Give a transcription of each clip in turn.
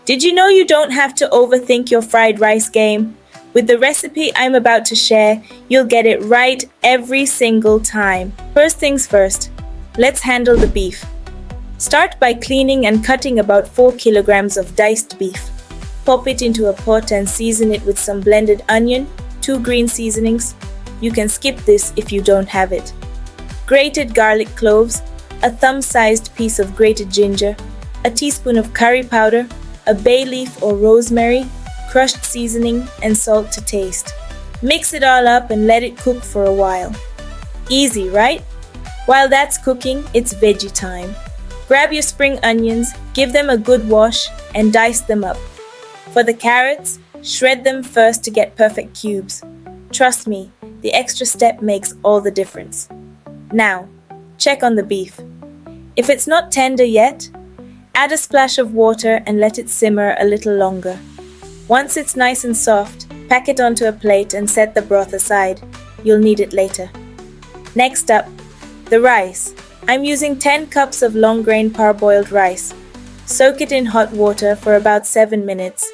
Did you know you don't have to overthink your fried rice game? With the recipe I'm about to share, you'll get it right every single time. First things first, let's handle the beef. Start by cleaning and cutting about 4 kilograms of diced beef. Pop it into a pot and season it with some blended onion, 2 green seasonings. You can skip this if you don't have it. Grated garlic cloves, a thumb-sized piece of grated ginger, a teaspoon of curry powder, a bay leaf or rosemary, crushed seasoning, and salt to taste. Mix it all up and let it cook for a while. Easy, right? While that's cooking, it's veggie time. Grab your spring onions, give them a good wash, and dice them up. For the carrots, shred them first to get perfect cubes. Trust me, the extra step makes all the difference. Now, check on the beef. If it's not tender yet, add a splash of water and let it simmer a little longer. Once it's nice and soft, pack it onto a plate and set the broth aside. You'll need it later. Next up, the rice. I'm using 10 cups of long-grain parboiled rice. Soak it in hot water for about 7 minutes.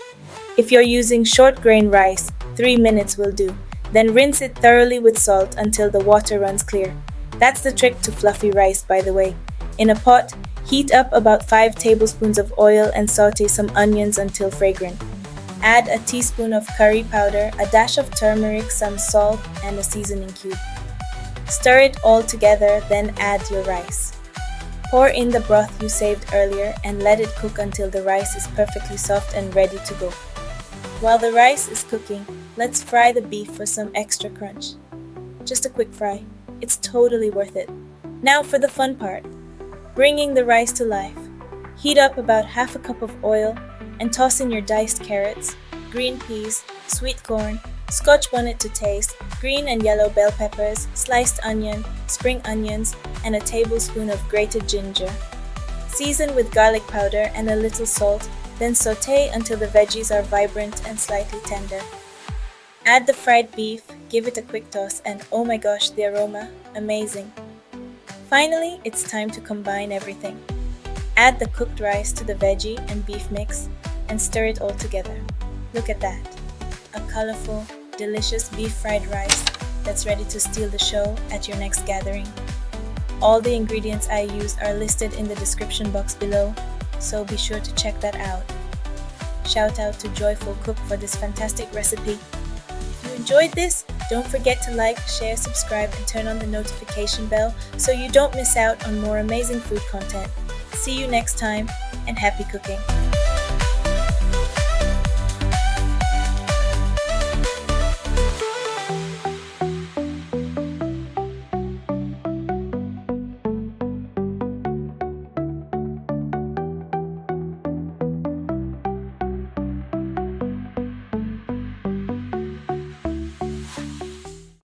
If you're using short-grain rice, 3 minutes will do. Then rinse it thoroughly with salt until the water runs clear. That's the trick to fluffy rice, by the way. In a pot, heat up about 5 tablespoons of oil and saute some onions until fragrant. Add a teaspoon of curry powder, a dash of turmeric, some salt, and a seasoning cube. Stir it all together, then add your rice. Pour in the broth you saved earlier and let it cook until the rice is perfectly soft and ready to go. While the rice is cooking, let's fry the beef for some extra crunch. Just a quick fry. It's totally worth it. Now for the fun part. Bringing the rice to life. Heat up about half a cup of oil and toss in your diced carrots, green peas, sweet corn, Scotch bonnet to taste, green and yellow bell peppers, sliced onion, spring onions, and a tablespoon of grated ginger. Season with garlic powder and a little salt, then saute until the veggies are vibrant and slightly tender. Add the fried beef, give it a quick toss, and oh my gosh, the aroma, amazing. Finally, it's time to combine everything. Add the cooked rice to the veggie and beef mix and stir it all together. Look at that. A colorful, delicious beef fried rice that's ready to steal the show at your next gathering. All the ingredients I used are listed in the description box below, so be sure to check that out. Shout out to Joyful Cook for this fantastic recipe. If you enjoyed this, don't forget to like, share, subscribe, and turn on the notification bell so you don't miss out on more amazing food content. See you next time, and happy cooking!